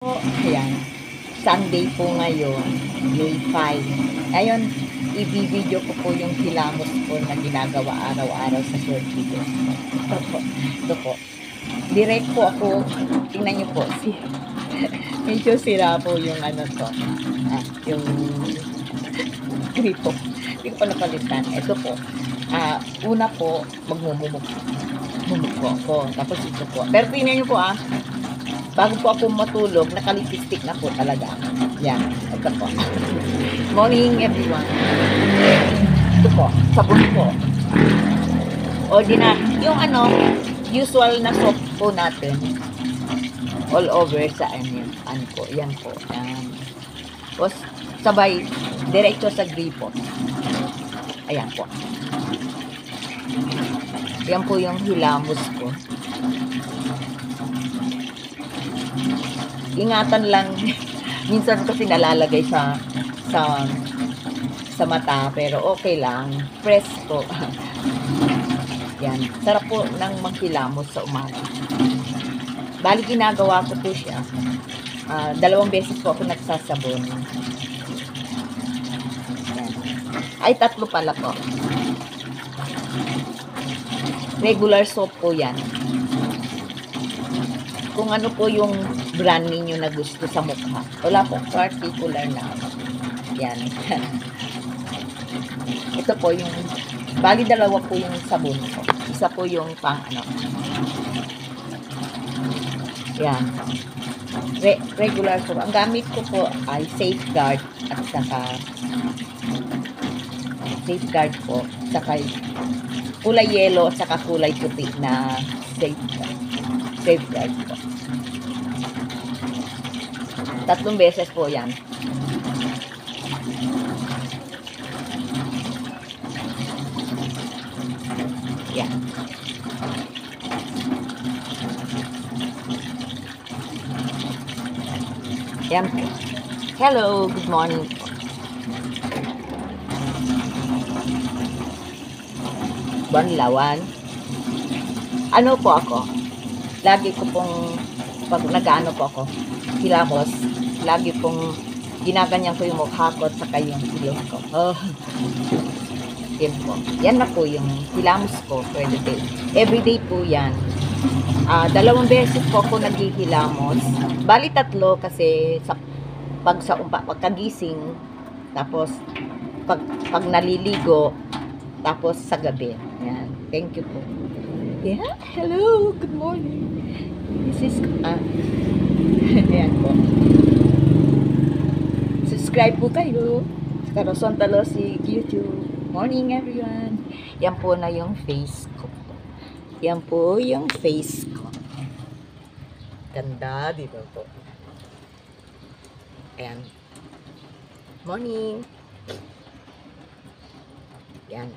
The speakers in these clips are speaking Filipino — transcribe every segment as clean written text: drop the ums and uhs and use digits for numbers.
Po, ayan. Sunday po ngayon, May 5. Ngayon, i-video ko po yung hilamos ko na ginagawa araw-araw sa short videos ko. Ito po. Ito po. Direct po ako. Tingnan niyo po. Medyo sira po yung ano to. Yung gripo. Hindi ko pa napalitan. Ito po. Una po, magmumumuk po ako. Tapos ito po. Pero tingnan niyo po bago po ako matulog, nakalipistik na po talaga. Yan. Ito po. Morning everyone. Ito po. Sabon po. Yung usual na soap po natin. All over sa ano po. Yan po. Yan. Tapos, sabay, diretso sa gripo. Ayan po. Yan po yung hilamos ko. Ingatan lang. Minsan kasi nalalagay sa mata, pero okay lang. Presto. Yan. Sarap po ng maghilamos sa umaga. Bali, ginagawa ko po siya. 2 beses po ako nagsasabon. Yan. Ay, 3 pala po. Regular soap po yan. Kung ano po yung brand ninyo na gusto sa mukha. Wala po particular na. Yan. Ito po yung, bali 2 po yung sabon ko. Isa po yung pang yan. Regular soap. Ang gamit ko po ay Safeguard at saka Safeguard po. Saka kulay yellow at saka kulay puti na Safeguard po. 3 beses po yan. Yan. Yan po. Hello, good morning po. Banlawan. Ano po ako? Lagi ko pong pag nag-ano po ako, hilamos, lagi pong ginaganyan ko yung mukha ko at saka yung ilong ko. Yan po. Yan na po yung hilamos ko for the day. Everyday po yan. 2 beses po ako naghihilamos. Bali 3 kasi pagkagising, tapos pag naliligo, tapos sa gabi. Yan. Thank you po. Yeah. Hello. Good morning. This is ayan po. Subscribe po kayo. Karoson Talosi YouTube. Morning everyone. Yan po na yung face ko. Yan po yung face ko. Ganda dito po. Ayan. Morning. Yan.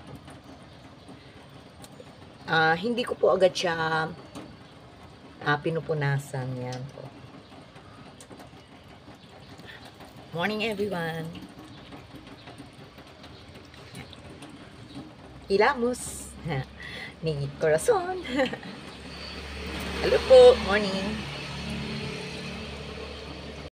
Hindi ko po agad siya pinupunasan. Yan po. Morning everyone. Hilamos ni Corazon. Hello po. Morning.